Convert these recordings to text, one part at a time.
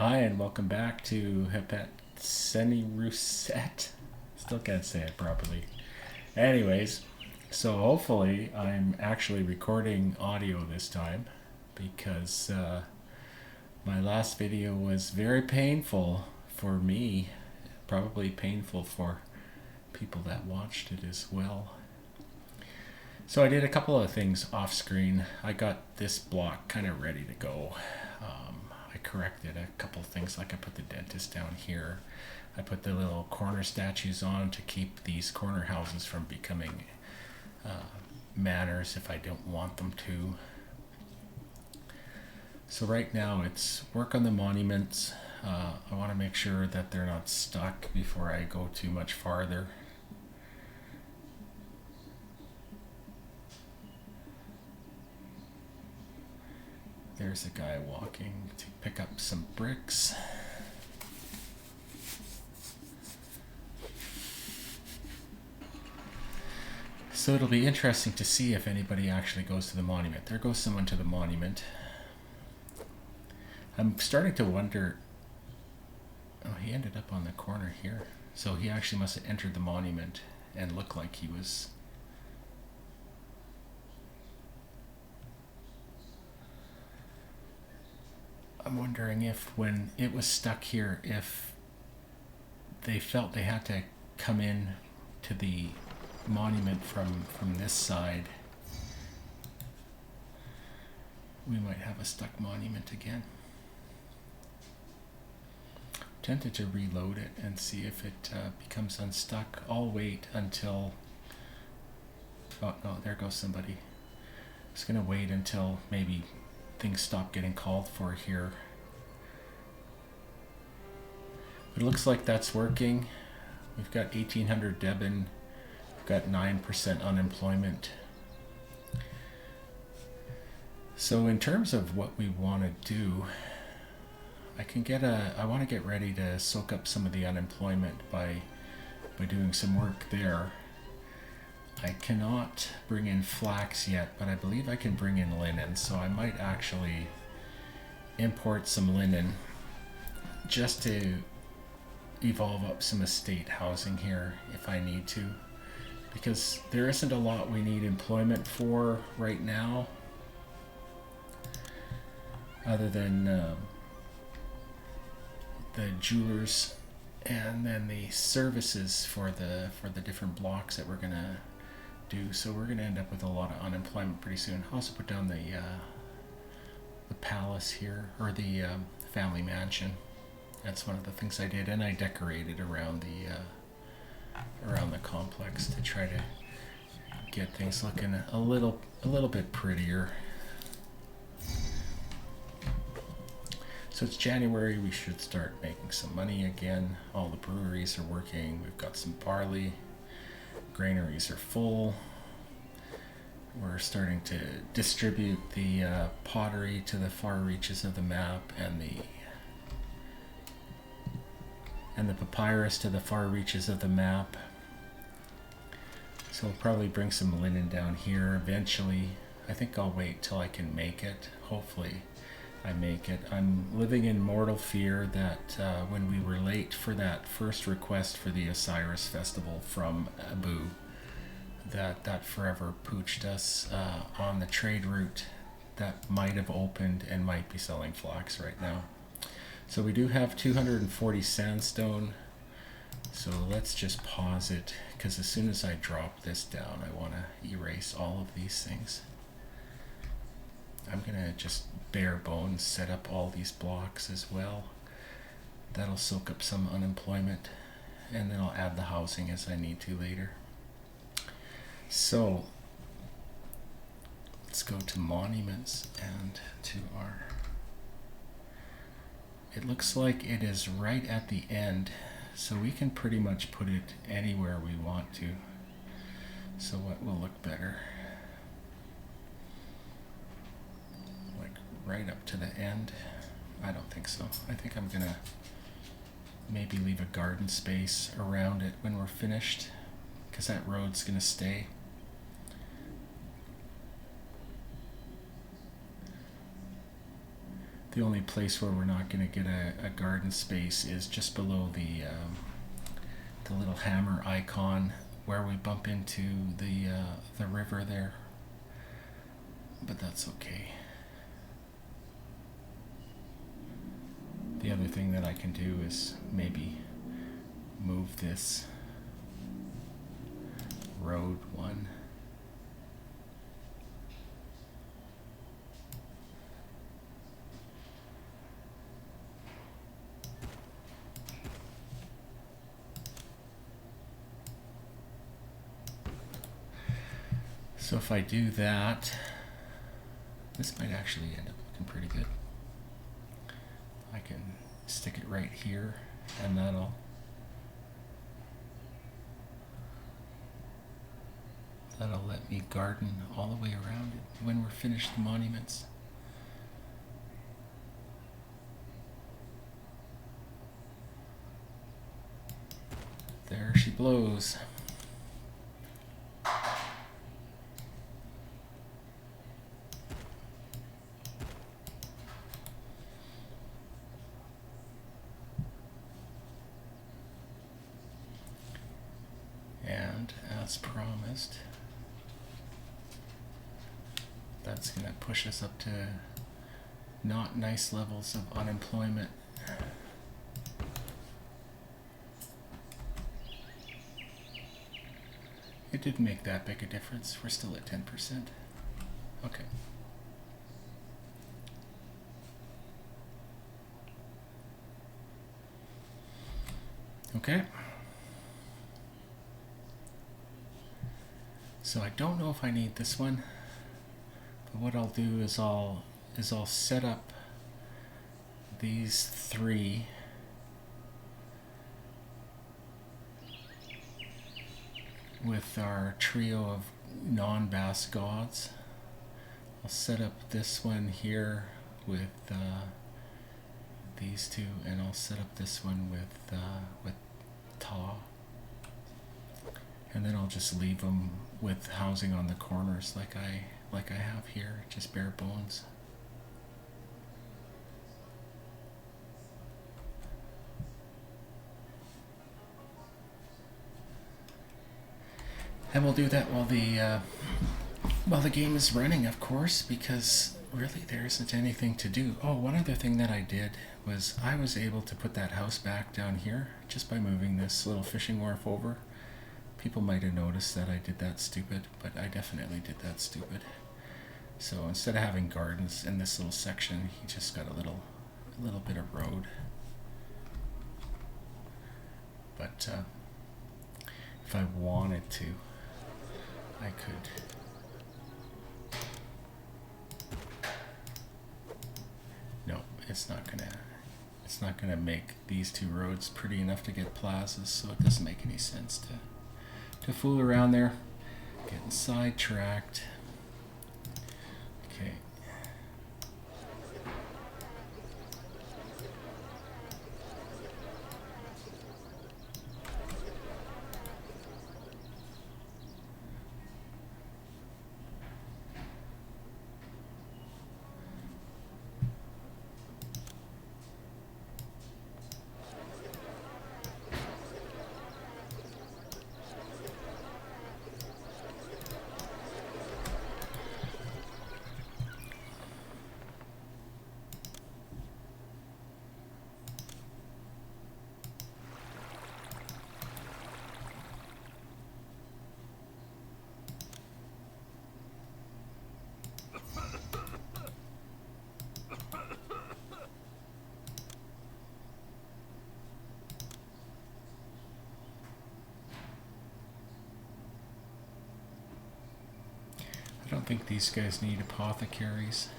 Hi, and welcome back to Hetepsenusret. Still can't say it properly. Anyways, so hopefully I'm actually recording audio this time because my last video was very painful for me, probably painful for people that watched it as well. So I did a couple of things off screen. I got this block kind of ready to go. I corrected a couple of things, like I put the dentist down here. I put the little corner statues on to keep these corner houses from becoming manors if I don't want them to. So right now it's work on the monuments. I want to make sure that they're not stuck before I go too much farther. There's a guy walking to pick up some bricks. So it'll be interesting to see if anybody actually goes to the monument. There goes someone to the monument. I'm starting to wonder. Oh, he ended up on the corner here. So he actually must have entered the monument and looked like he was. I'm wondering if when it was stuck here, if they felt they had to come in to the monument from this side, we might have a stuck monument again. Tempted to reload it and see if it becomes unstuck. I'll wait until. Oh no, there goes somebody. I was gonna wait until maybe things stop getting called for here. It looks like that's working. We've got 1,800 Debin. We've got 9% unemployment. So in terms of what we want to do, I want to get ready to soak up some of the unemployment by doing some work there. I cannot bring in flax yet, but I believe I can bring in linen, so I might actually import some linen just to evolve up some estate housing here if I need to, because there isn't a lot we need employment for right now other than the jewelers and then the services for the different blocks that we're gonna do. So we're gonna end up with a lot of unemployment pretty soon. I'll also put down the palace here, or the family mansion. That's one of the things I did, and I decorated around the complex to try to get things looking a little bit prettier. So it's January, we should start making some money again. All the breweries are working. We've got some barley. Granaries are full. We're starting to distribute the pottery to the far reaches of the map, and the papyrus to the far reaches of the map. So we'll probably bring some linen down here eventually. I think I'll wait till I can make it. Hopefully I make it. I'm living in mortal fear that when we were late for that first request for the Osiris festival from Abu, that forever pooched us on the trade route that might have opened and might be selling flax right now. So we do have 240 sandstone. So let's just pause it, because as soon as I drop this down, I want to erase all of these things. I'm going to just bare bones set up all these blocks as well. That'll soak up some unemployment, and then I'll add the housing as I need to later. So let's go to monuments and to our. It looks like it is right at the end, so we can pretty much put it anywhere we want to. So what will look better? Like right up to the end? I don't think so. I think I'm gonna maybe leave a garden space around it when we're finished, because that road's gonna stay. The only place where we're not going to get a garden space is just below the little hammer icon where we bump into the river there. But that's okay. The other thing that I can do is maybe move this road one. So if I do that, this might actually end up looking pretty good. I can stick it right here, and that'll let me garden all the way around it when we're finished the monuments. There she blows. And as promised, that's going to push us up to not nice levels of unemployment. It didn't make that big a difference. We're still at 10%. Okay. Okay. So I don't know if I need this one, but what I'll do is I'll set up these three with our trio of non-Basque gods. I'll set up this one here with these two, and I'll set up this one with Ta. And then I'll just leave them with housing on the corners like I have here, just bare bones. And we'll do that while the game is running, of course, because really there isn't anything to do. Oh, one other thing that I did was I was able to put that house back down here just by moving this little fishing wharf over. People might have noticed that I did that stupid, but I definitely did that stupid. So instead of having gardens in this little section, he just got a little bit of road. But if I wanted to, I could. No, it's not gonna make these two roads pretty enough to get plazas, so it doesn't make any sense to fool around there. Getting sidetracked. Okay. I don't think these guys need apothecaries.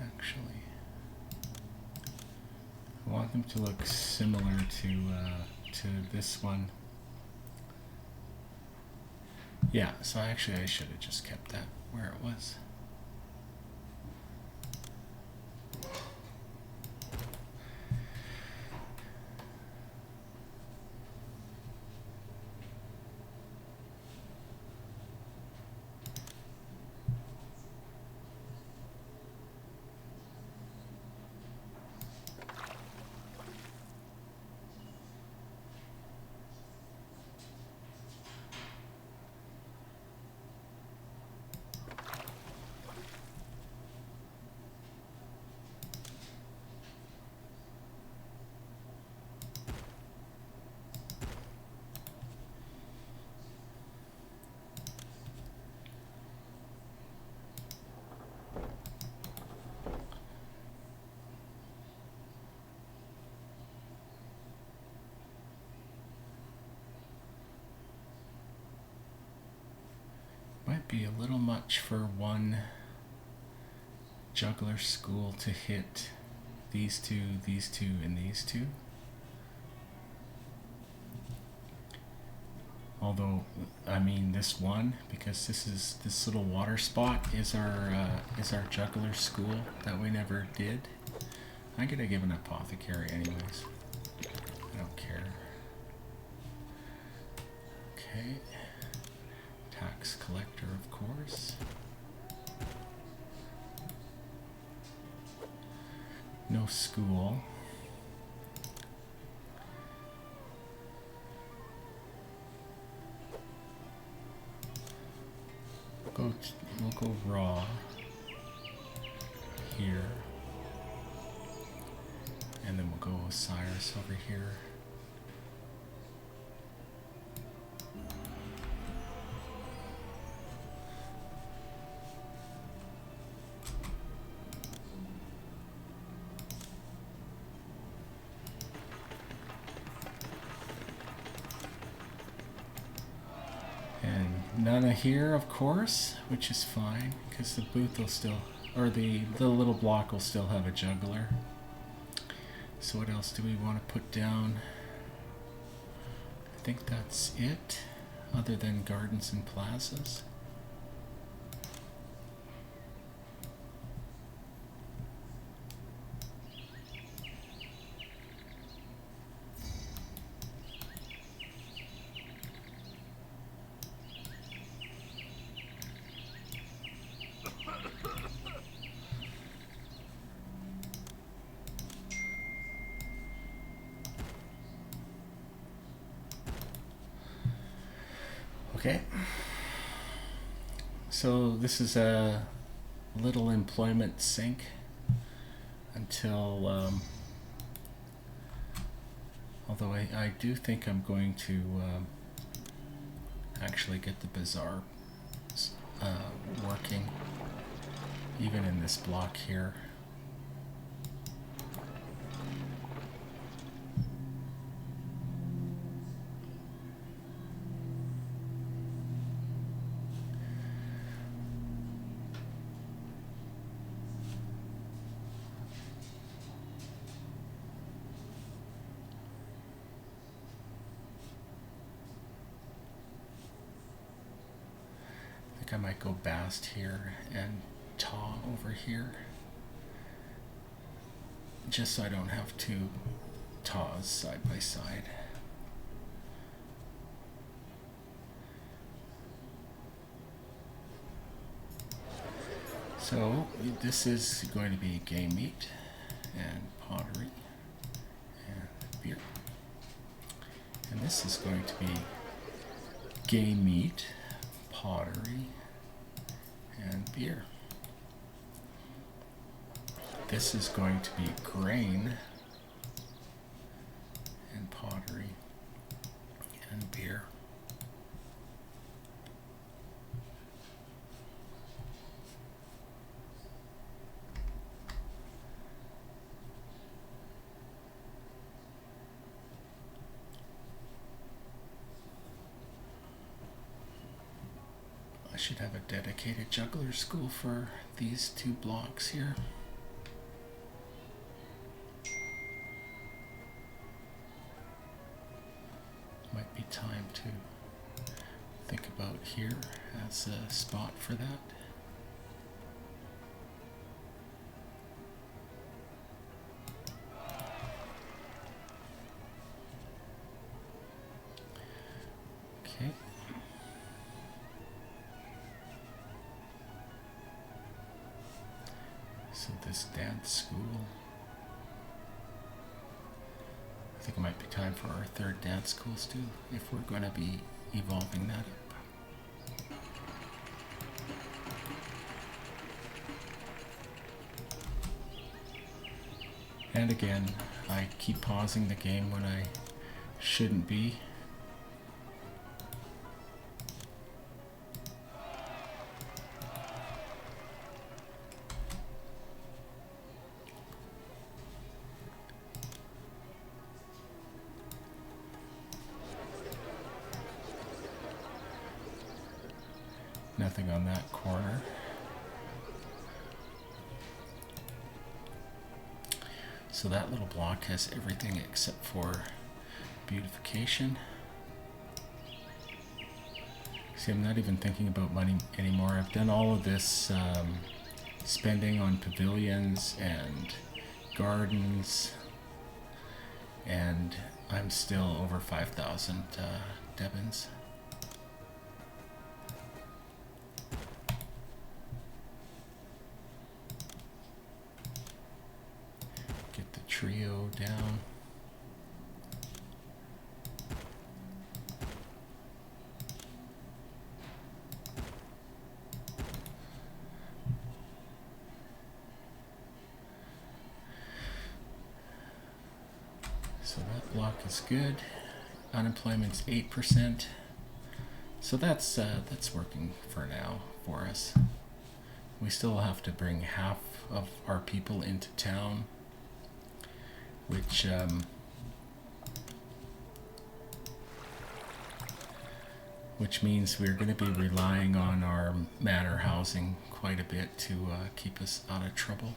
Actually, I want them to look similar to this one. Yeah, so actually I should have just kept that where it was. Might be a little much for one juggler school to hit these two, and these two. Although, I mean, this one, because this little water spot is our juggler school that we never did. I'm gonna give an apothecary anyways. I don't care. Okay. Tax collector, of course. No school. We'll go raw here, and then we'll go Osiris over here. None here, of course, which is fine, because the booth will still, or the little block will still have a juggler. So what else do we want to put down? I think that's it, other than gardens and plazas. Okay, so this is a little employment sink until, although I do think I'm going to actually get the bazaar working, even in this block here. I might go Bast here and Taw over here, just so I don't have two Taws side by side. So this is going to be game meat and pottery and beer, and this is going to be game meat, pottery, and beer. This is going to be grain and pottery and beer. I should have a dedicated juggler school for these two blocks here. Might be time to think about here as a spot for that. Okay. So this dance school, I think it might be time for our third dance schools too, if we're going to be evolving that up. And again, I keep pausing the game when I shouldn't be. Nothing on that corner. So that little block has everything except for beautification. See, I'm not even thinking about money anymore. I've done all of this spending on pavilions and gardens, and I'm still over 5,000 Devons. Trio down. So that block is good. Unemployment's 8%. So that's working for now for us. We still have to bring half of our people into town, which means we're going to be relying on our manor housing quite a bit to keep us out of trouble.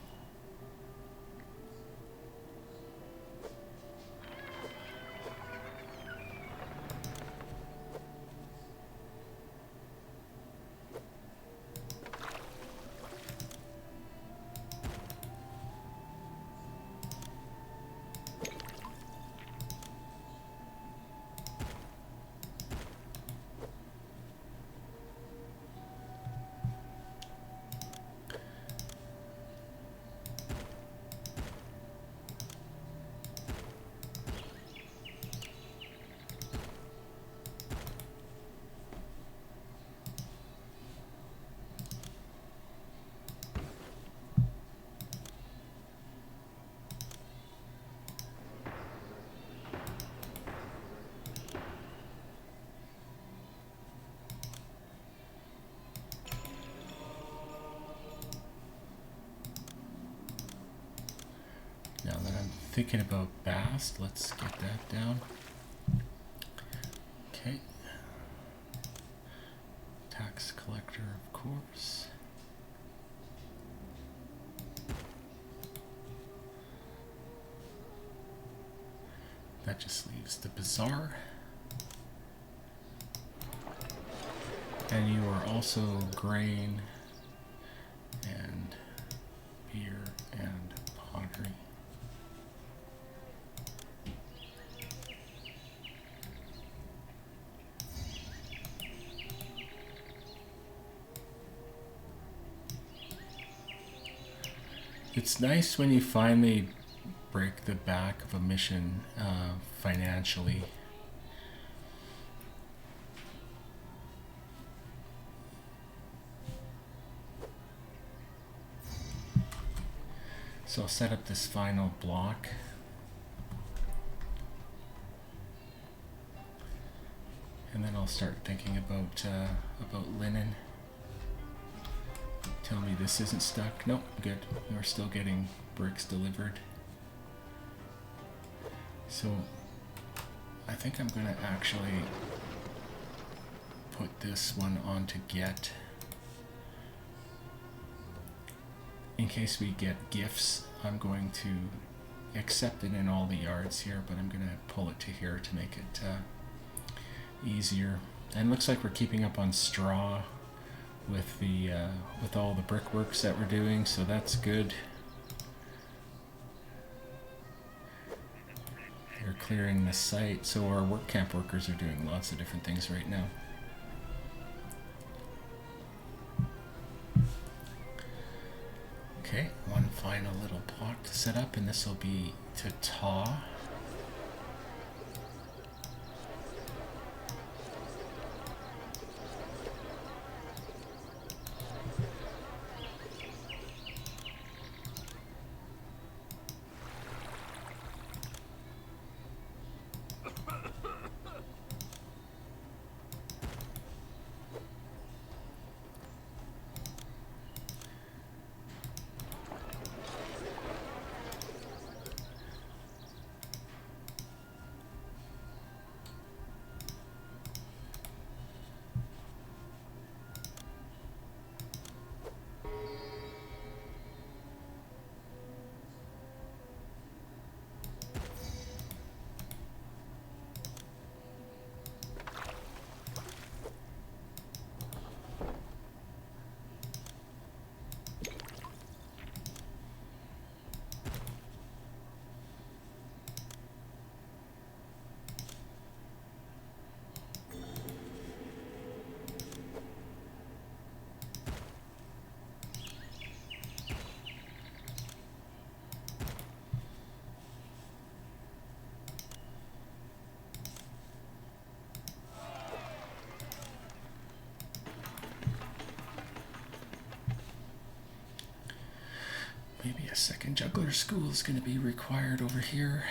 Now that I'm thinking about Bast, let's get that down. Okay. Tax collector, of course. That just leaves the bazaar. And you are also grain and beer and pottery. It's nice when you finally break the back of a mission financially. So I'll set up this final block. And then I'll start thinking about linen. Tell me this isn't stuck. Nope, good. We're still getting bricks delivered. So I think I'm gonna actually put this one on to get, in case we get gifts. I'm going to accept it in all the yards here, but I'm gonna pull it to here to make it easier. And looks like we're keeping up on straw with the with all the brickworks that we're doing, so that's good. They're clearing the site, so our work camp workers are doing lots of different things right now. Okay, one final little block to set up, and this will be to taw. Maybe a second juggler school is going to be required over here.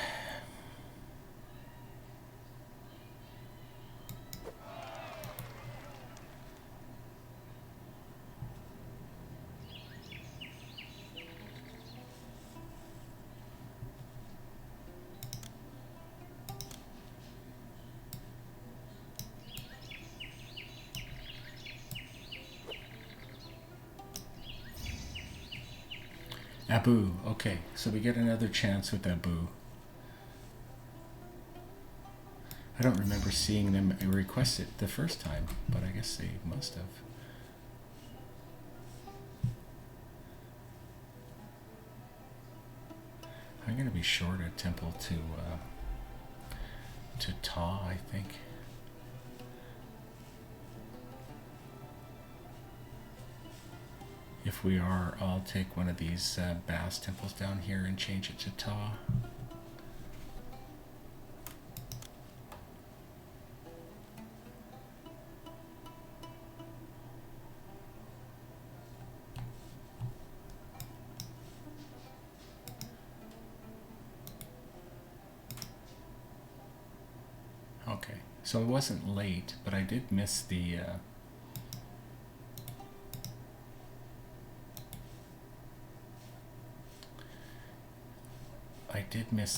Abu. Okay, so we get another chance with Abu. I don't remember seeing them request it the first time, but I guess they must have. I'm going to be short a temple to Ta, I think. If we are, I'll take one of these Bass temples down here and change it to Ta. Okay, so it wasn't late, but I did miss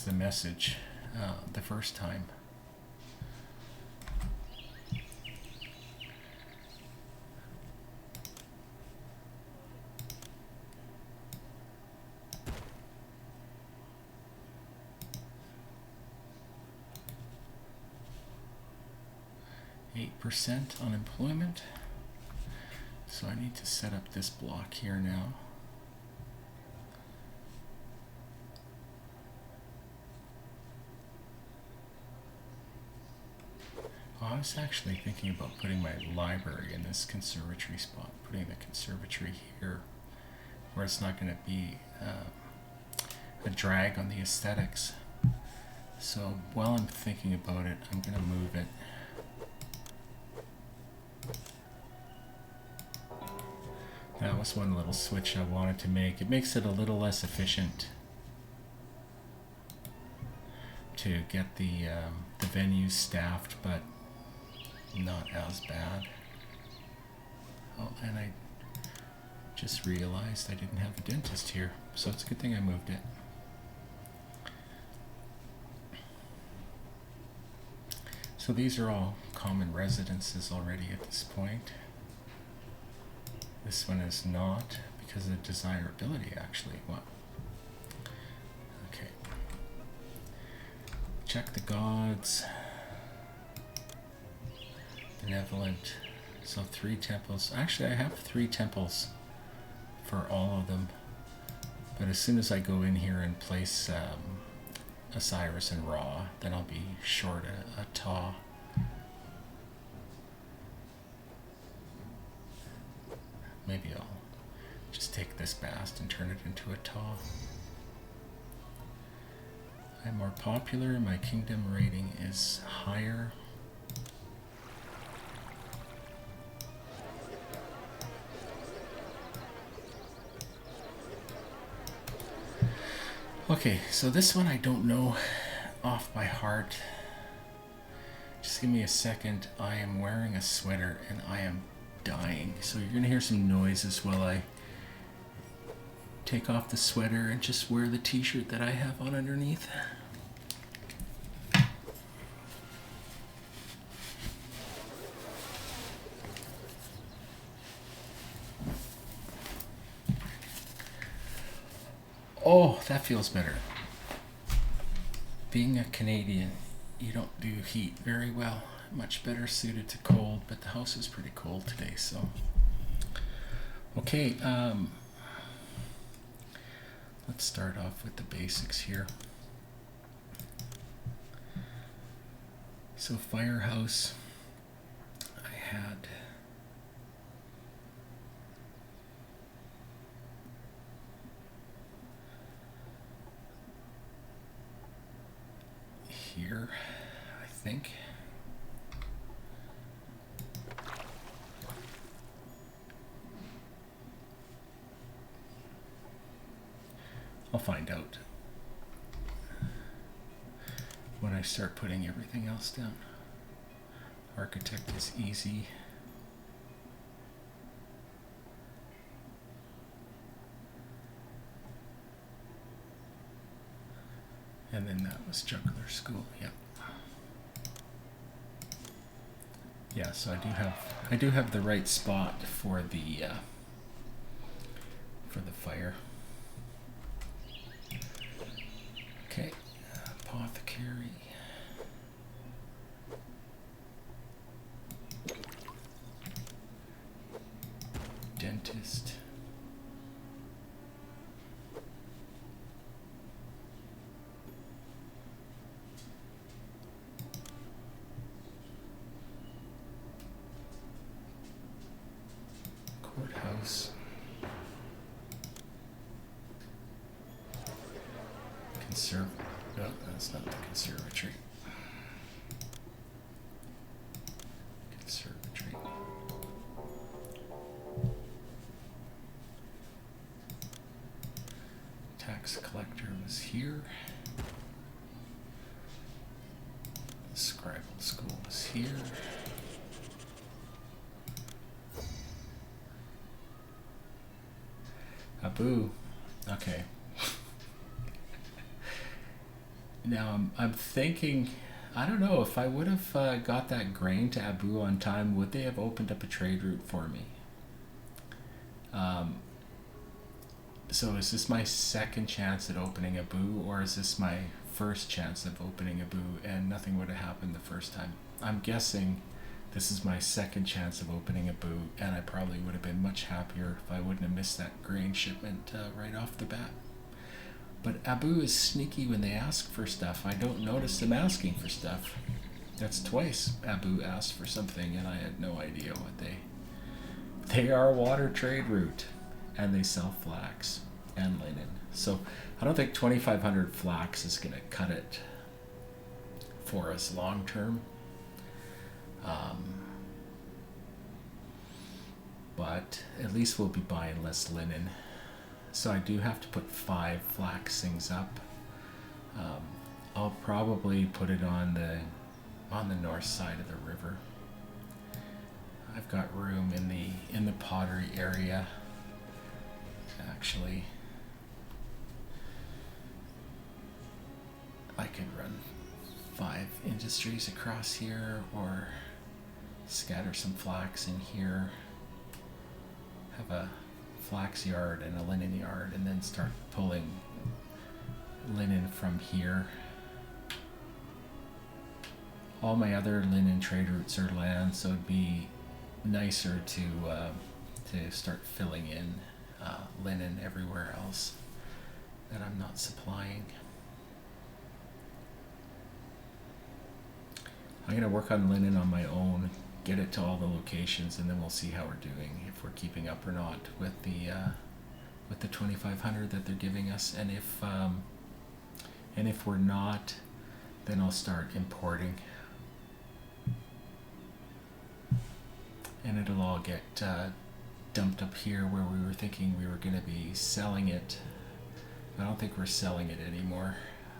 the message the first time. %, unemployment. So I need to set up this block here now. I was actually thinking about putting my library in this conservatory spot, putting the conservatory here, where it's not going to be a drag on the aesthetics. So while I'm thinking about it, I'm going to move it. That was one little switch I wanted to make. It makes it a little less efficient to get the venue staffed, but not as bad. Oh, and I just realized I didn't have a dentist here, so it's a good thing I moved it. So these are all common residences already at this point. This one is not, because of desirability, actually. What? Okay. Check the gods. benevolent. So 3 temples. Actually, I have 3 temples for all of them. But as soon as I go in here and place Osiris and Ra, then I'll be short a Ta. Maybe I'll just take this bast and turn it into a Ta. I'm more popular, my kingdom rating is higher. Okay, so this one I don't know off by heart. Just give me a second. I am wearing a sweater and I am dying. So you're going to hear some noises while I take off the sweater and just wear the t-shirt that I have on underneath. Oh, that feels better. Being a Canadian, you don't do heat very well. Much better suited to cold, but the house is pretty cold today, so. Okay, let's start off with the basics here. So firehouse, I had here, I think. I'll find out when I start putting everything else down. Architect is easy. And then that was juggler school. Yep. Yeah, so I do have the right spot for the fire. Okay, apothecary. Dentist. Courthouse. No, that's not the conservatory. Conservatory. Tax collector was here. The scribal school was here. Abu. Okay. Now I'm thinking, I don't know, if I would have got that grain to Abu on time, would they have opened up a trade route for me? So is this my second chance at opening Abu, or is this my first chance of opening Abu and nothing would have happened the first time? I'm guessing this is my second chance of opening Abu, and I probably would have been much happier if I wouldn't have missed that grain shipment right off the bat. But Abu is sneaky when they ask for stuff. I don't notice them asking for stuff. That's twice Abu asked for something and I had no idea what they are. Water trade route, and they sell flax and linen. So I don't think 2,500 flax is going to cut it for us long term. But at least we'll be buying less linen. So I do have to put 5 flax things up. I'll probably put it on the north side of the river. I've got room in the pottery area. Actually, I could run 5 industries across here, or scatter some flax in here. Have a flax yard and a linen yard, and then start pulling linen from here all my other linen trade routes are land, so it'd be nicer to start filling in linen everywhere else that I'm not supplying. I'm going to work on linen on my own, get it to all the locations, and then we'll see how we're doing, if we're keeping up or not with the 2,500 that they're giving us, and if we're not, then I'll start importing, and it'll all get dumped up here where we were thinking we were going to be selling it. I don't think we're selling it anymore.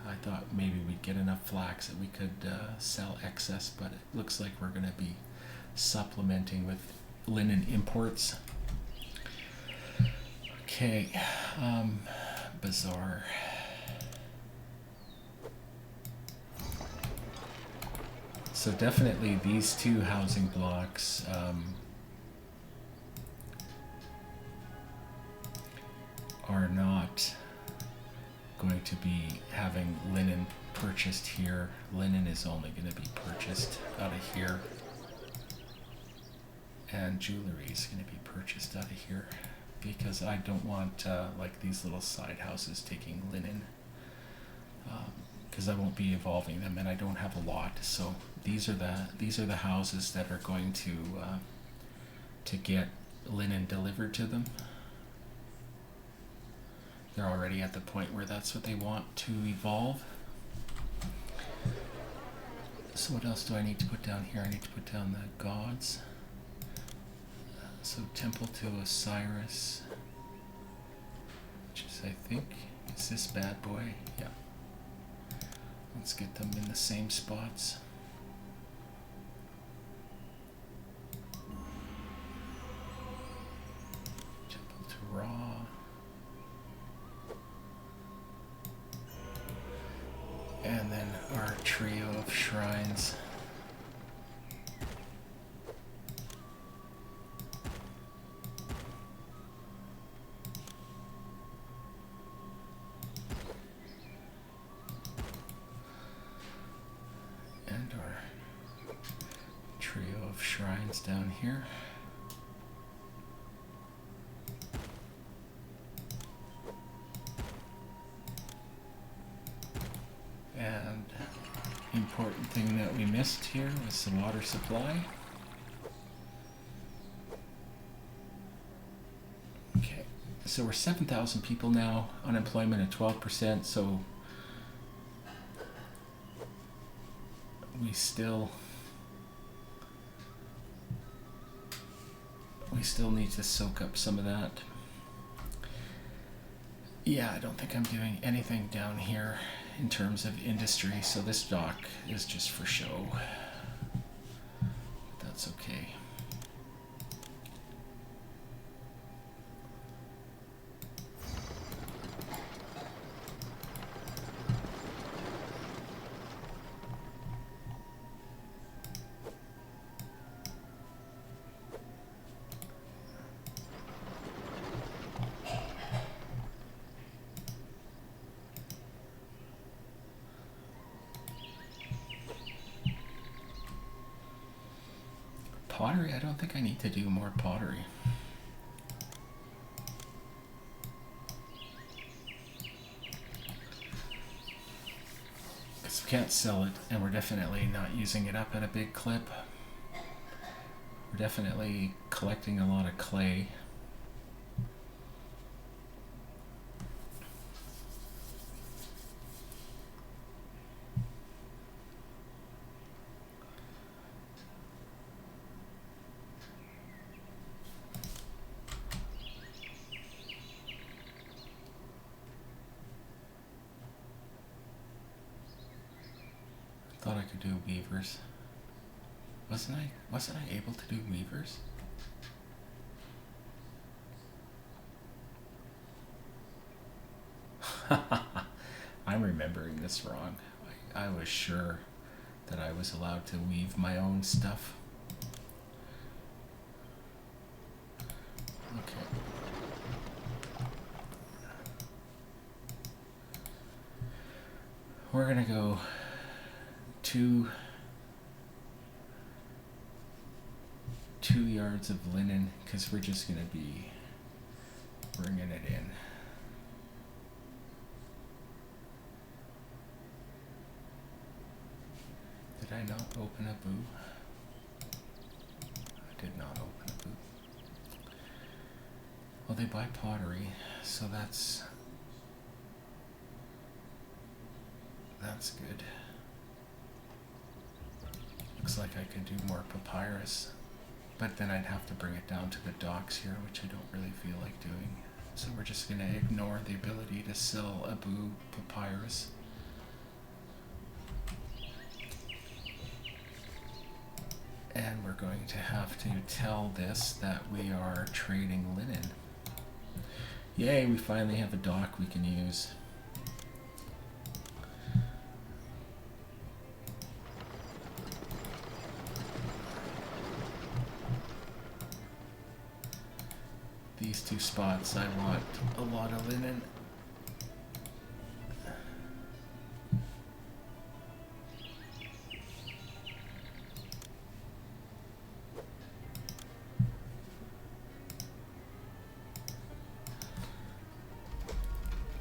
I thought maybe we'd get enough flax that we could sell excess, but it looks like we're going to be supplementing with linen imports. Okay, Bazaar. So definitely these two housing blocks are not going to be having linen purchased here. Linen is only going to be purchased out of here, and jewelry is going to be purchased out of here, because I don't want like these little side houses taking linen, because I won't be evolving them, and I don't have a lot. So these are the houses that are going to get linen delivered to them. They're already at the point where that's what they want to evolve. So what else do I need to put down here? I need to put down the gods. So temple to Osiris, which is, I think, is this bad boy? Yeah. Let's get them in the same spots. Temple to Ra. And then our trio of shrines. And our trio of shrines down here. And important thing that we missed here was the water supply. Okay, so we're 7,000 people now, unemployment at 12%, so we still need to soak up some of that. Yeah, I don't think I'm doing anything down here in terms of industry, so this dock is just for show. That's okay. Pottery? I don't think I need to do more pottery. Because we can't sell it, and we're definitely not using it up at a big clip. We're definitely collecting a lot of clay. Thought I could do weavers. Wasn't I able to do weavers? I'm remembering this wrong. I was sure that I was allowed to weave my own stuff. Okay. We're gonna go 2 2 yards of linen because we're just going to be bringing it in. Did I not open a boo? I did not open a boo. Well, they buy pottery, so that's good. Looks like I could do more papyrus, but then I'd have to bring it down to the docks here, which I don't really feel like doing. So we're just going to ignore the ability to sell Abu papyrus. And we're going to have to tell this that we are trading linen. Yay, we finally have a dock we can use. These 2 spots, I want a lot of linen.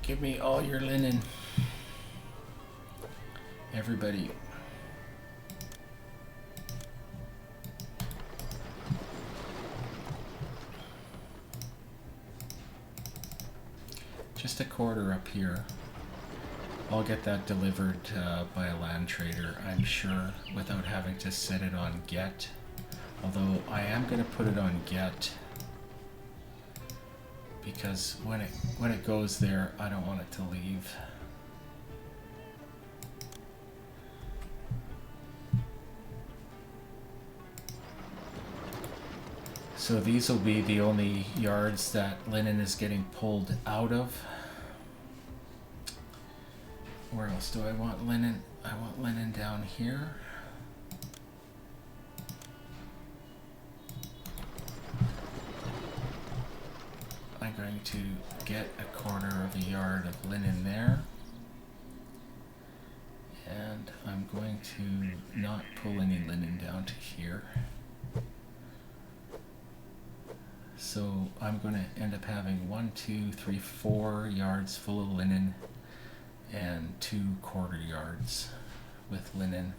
Give me all your linen. Everybody. Just a quarter up here. I'll get that delivered by a land trader, I'm sure, without having to set it on get. Although I am going to put it on get because when it goes there, I don't want it to leave. So these will be the only yards that linen is getting pulled out of. Where else do I want linen? I want linen down here. I'm going to get a quarter of a yard of linen there. And I'm going to not pull any linen down to here. So I'm going to end up having 1, 2, 3, 4 yards full of linen and 2 quarter yards with linen.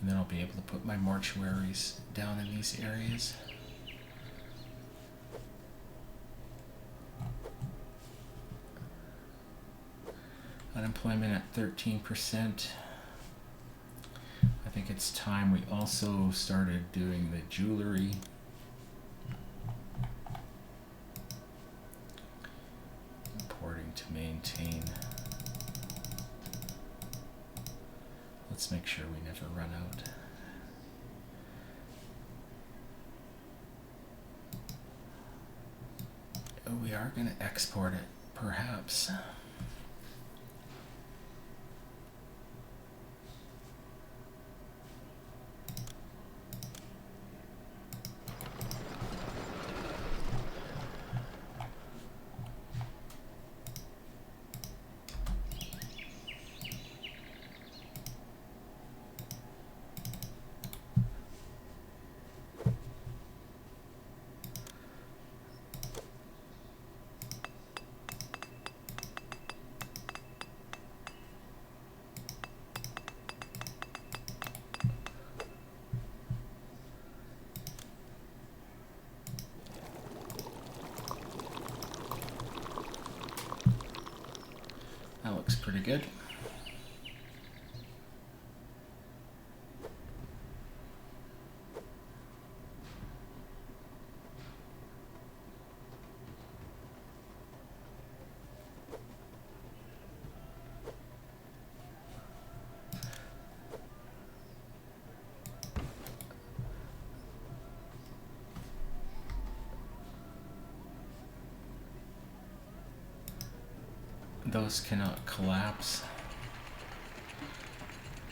And then I'll be able to put my mortuaries down in these areas. Unemployment at 13%. I think it's time we also started doing the jewelry. Importing to maintain. Let's make sure we never run out. Oh, we are going to export it, perhaps. That looks pretty good. Those cannot collapse.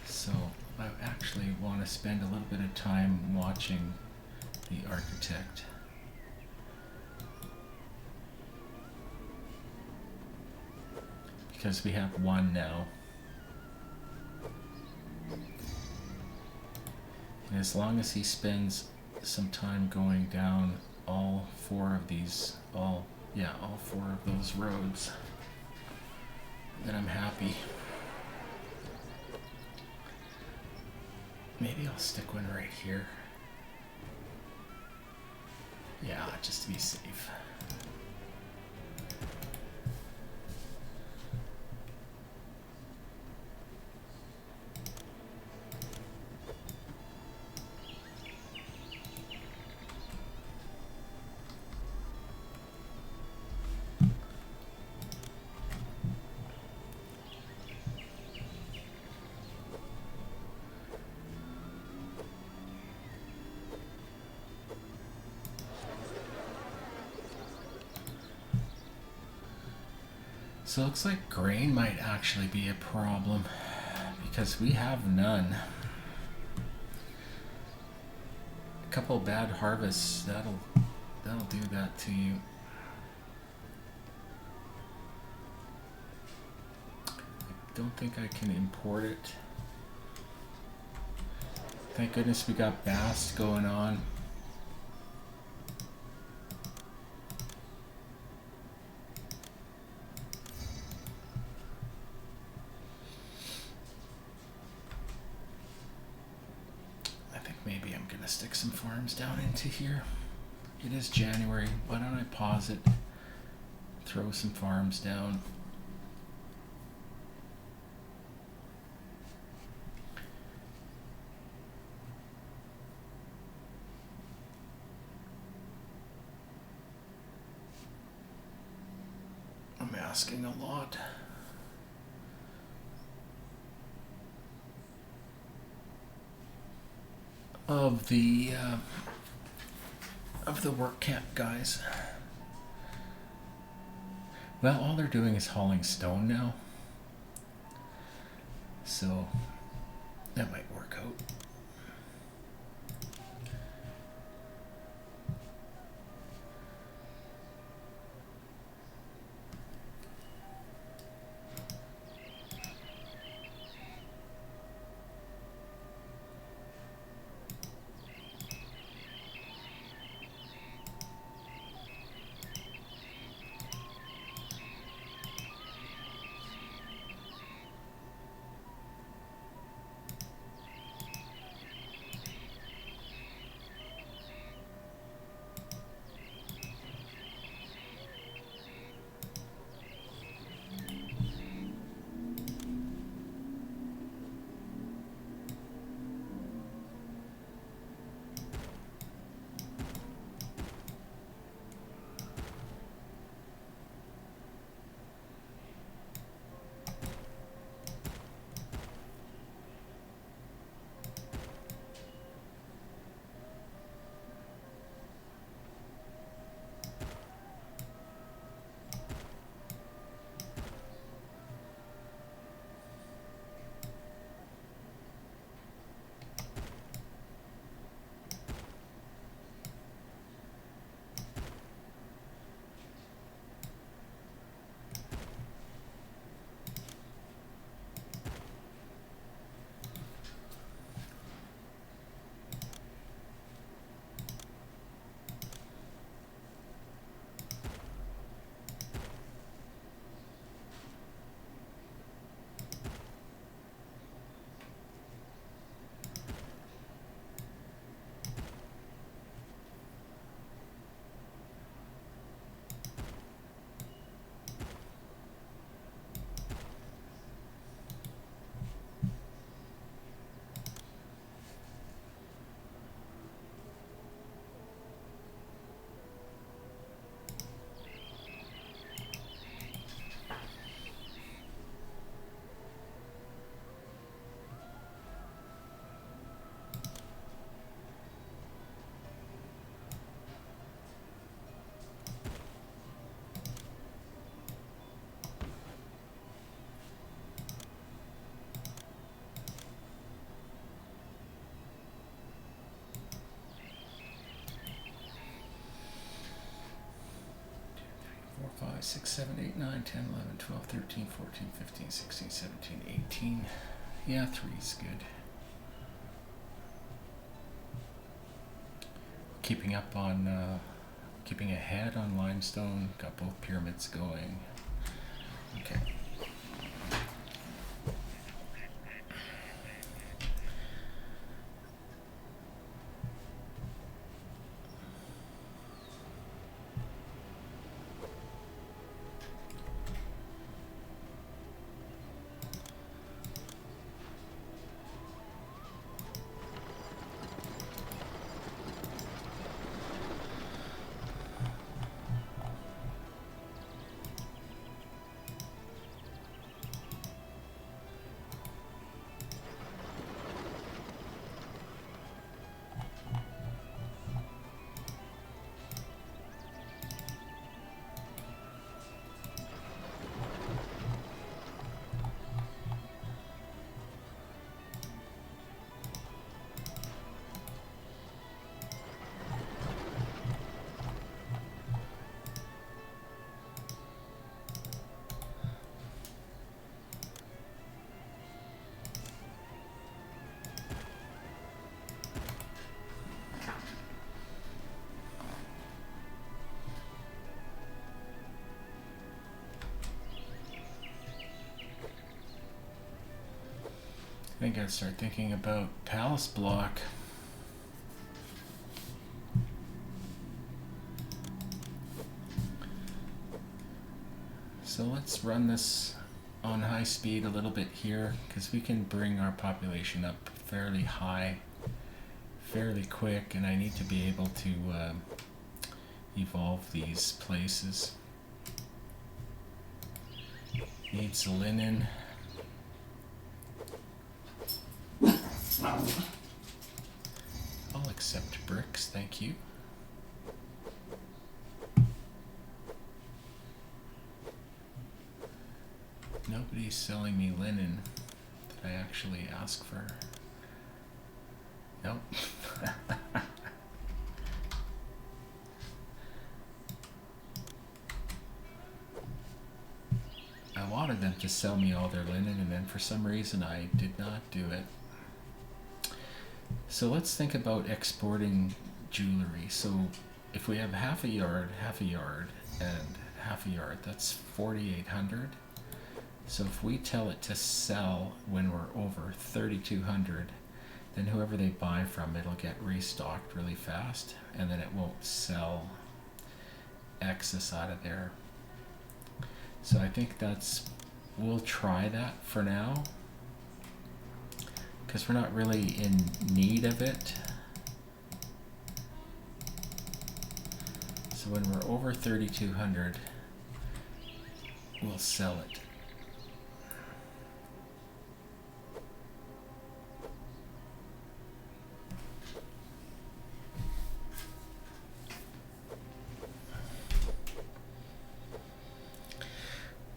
So I actually want to spend a little bit of time watching the architect. Because we have one now. And as long as he spends some time going down all four of those roads, then I'm happy. Maybe I'll stick one right here. Yeah, just to be safe. So it looks like grain might actually be a problem because we have none. A couple bad harvests, that'll do that to you. I don't think I can import it. Thank goodness we got Bast going on. Maybe I'm gonna stick some farms down into here. It is January. Why don't I pause it? Throw some farms down. I'm asking a lot. Of the work camp guys. Well, all they're doing is hauling stone now, so that might work out. Five, 6, 7, 8, 9, 10, 11, 12, 13, 14, 15, 16, 17, 18. Yeah, 3's good. keeping ahead on limestone. Got both pyramids going. Okay. I think I'd start thinking about palace block. So let's run this on high speed a little bit here, because we can bring our population up fairly high, fairly quick, and I need to be able to evolve these places. Needs linen. I'll accept bricks, thank you. Nobody's selling me linen that I actually ask for. Nope. I wanted them to sell me all their linen, and then for some reason I did not do it. So let's think about exporting jewelry. So if we have half a yard, and half a yard, that's 4,800. So if we tell it to sell when we're over 3,200, then whoever they buy from, it'll get restocked really fast, and then it won't sell excess out of there. So I think we'll try that for now, because we're not really in need of it. So when we're over 3,200, we'll sell it.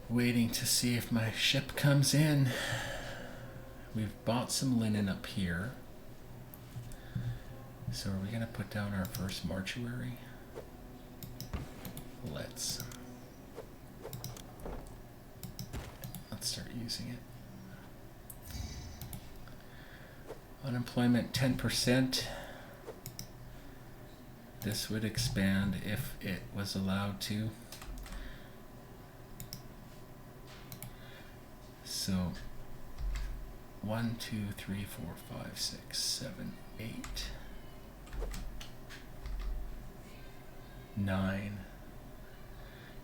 Waiting to see if my ship comes in. We've bought some linen up here. So are we going to put down our first mortuary? Let's start using it. Unemployment 10%. This would expand if it was allowed to. So 1, 2, 3, 4, 5, 6, 7, 8, 9.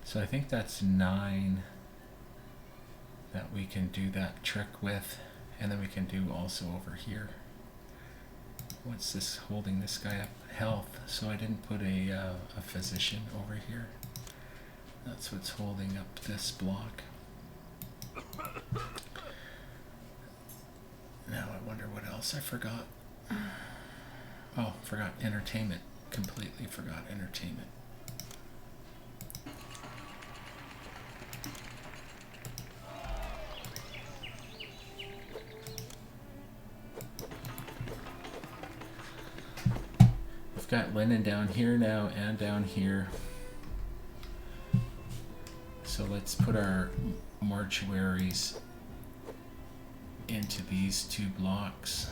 So I think that's 9 that we can do that trick with, and then we can do also over here. What's this holding this guy up? Health. So I didn't put a physician over here. That's what's holding up this block. Now I wonder what else I forgot. Oh, forgot entertainment. Completely forgot entertainment. We've got linen down here now and down here. So let's put our mortuaries into these two blocks.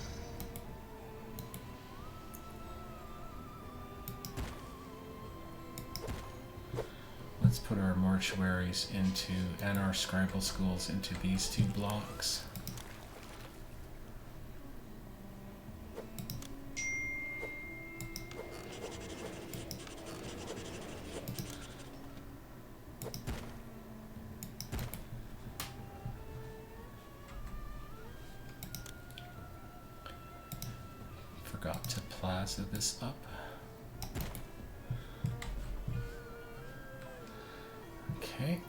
Let's put our mortuaries into, and our scribal schools into these 2 blocks. Forgot to plaza this up. Okay.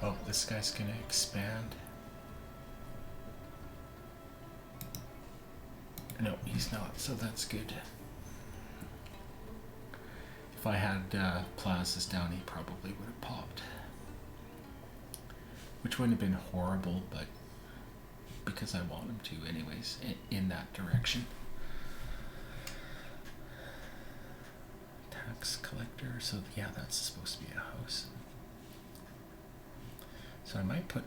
Oh, this guy's gonna expand. No, he's not, so that's good. If I had plazas down, he probably would have popped. Which wouldn't have been horrible, but because I want him to anyways, in that direction. Tax collector, so yeah, that's supposed to be a house. So I might put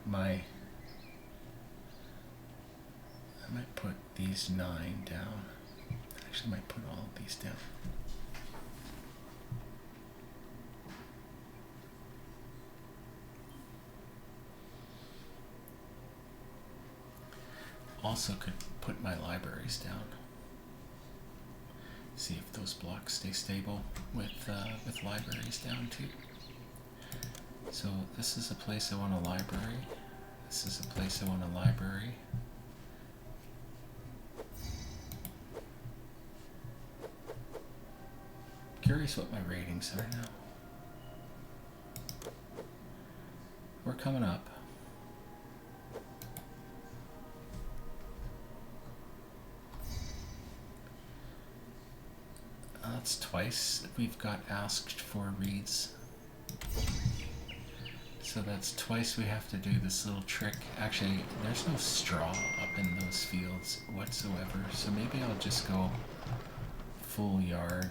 these 9 down. Actually, I might put all of these down. Also could put my libraries down. See if those blocks stay stable with libraries down too. So this is a place I want a library. This is a place I want a library. Curious what my ratings are now. We're coming up. That's twice we've got asked for reads. So that's twice we have to do this little trick. Actually, there's no straw up in those fields whatsoever, so maybe I'll just go full yard.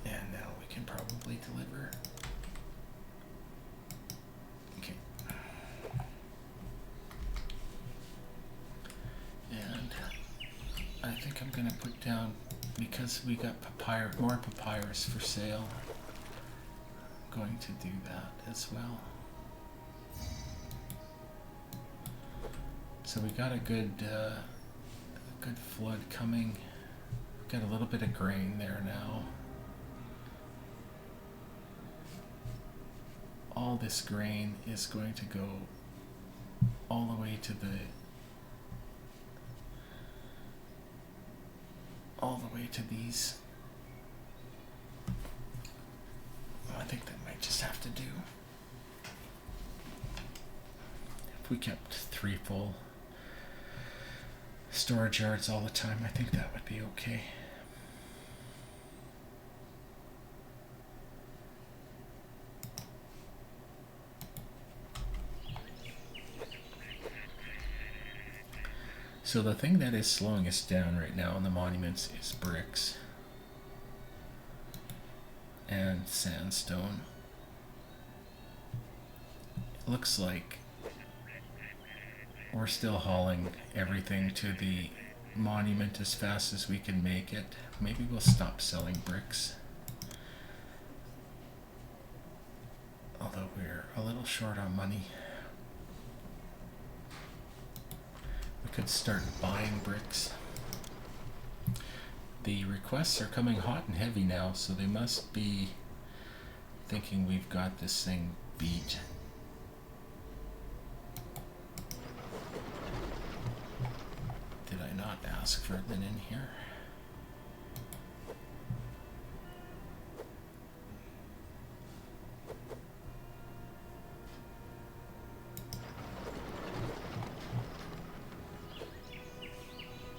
And now we can probably deliver. Okay. And I think I'm gonna put down, because we got more papyrus for sale, I'm going to do that as well. So we got a good flood coming. We've got a little bit of grain there now. All this grain is going to go all the way to these. I think that might just have to do. If we kept 3 full storage yards all the time, I think that would be okay. So the thing that is slowing us down right now in the monuments is bricks and sandstone. It looks like we're still hauling everything to the monument as fast as we can make it. Maybe we'll stop selling bricks. Although we're a little short on money. We could start buying bricks. The requests are coming hot and heavy now, so they must be thinking we've got this thing beat. Did I not ask for linen here?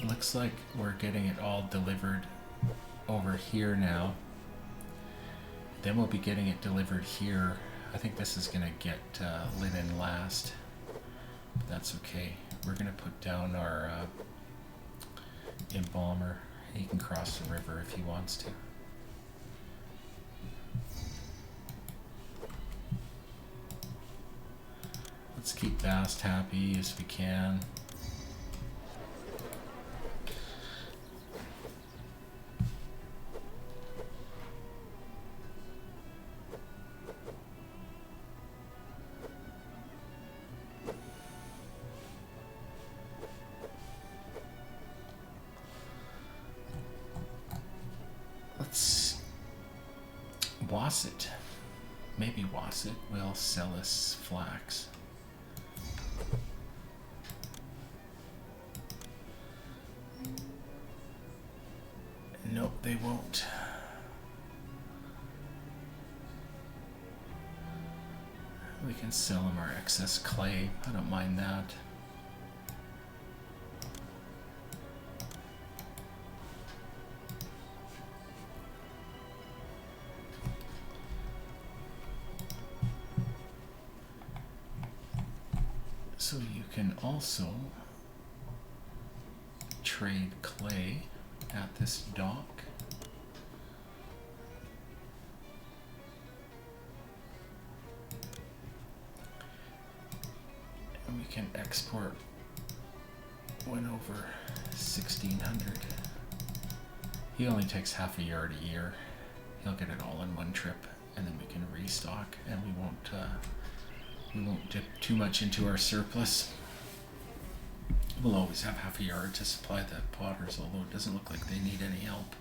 Looks like we're getting it all delivered over here now. Then we'll be getting it delivered here. I think this is gonna get linen last, but that's okay. We're gonna put down our embalmer. He can cross the river if he wants to. Let's keep Bast happy as we can. Let's Wasset. Maybe Wasset will sell us flax. Nope, they won't. We can sell them our excess clay. I don't mind that. So you can also trade clay at this dock. And we can export one over 1,600. He only takes half a yard a year. He'll get it all in one trip, and then we can restock, and we won't dip too much into our surplus. We'll always have half a yard to supply the potters, although it doesn't look like they need any help.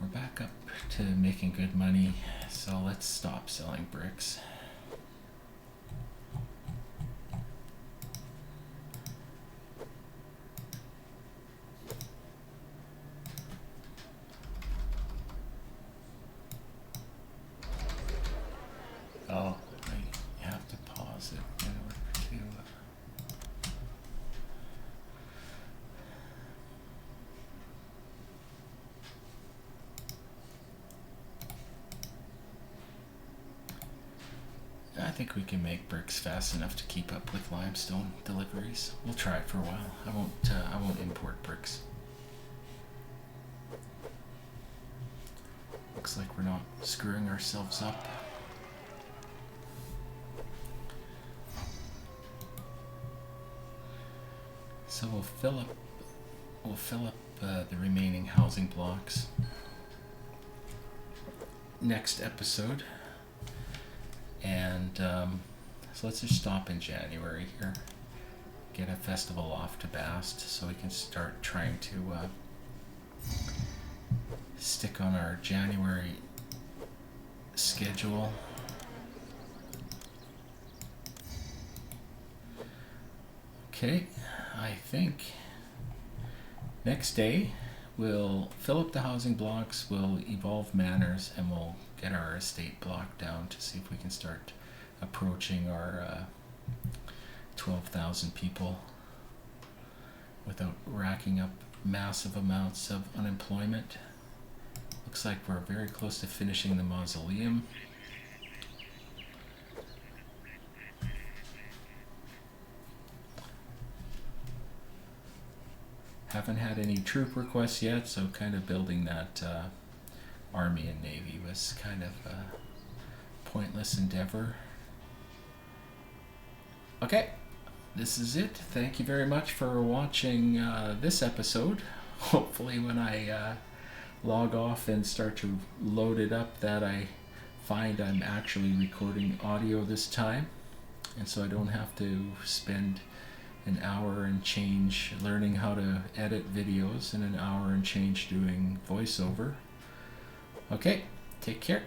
We're back up to making good money, so let's stop selling bricks. Oh, I have to pause it in order to... I think we can make bricks fast enough to keep up with limestone deliveries. We'll try it for a while. I won't import bricks. Looks like we're not screwing ourselves up. So we'll fill up the remaining housing blocks next episode, and so let's just stop in January here, get a festival off to Bast, so we can start trying to stick on our January schedule. Okay. I think next day we'll fill up the housing blocks, we'll evolve manors, and we'll get our estate block down to see if we can start approaching our 12,000 people without racking up massive amounts of unemployment. Looks like we're very close to finishing the Mausoleum. Haven't had any troop requests yet, so kind of building that army and navy was kind of a pointless endeavor. Okay, this is it. Thank you very much for watching this episode. Hopefully when I log off and start to load it up that I find I'm actually recording audio this time, and so I don't have to spend an hour and change learning how to edit videos and an hour and change doing voiceover. Okay, take care.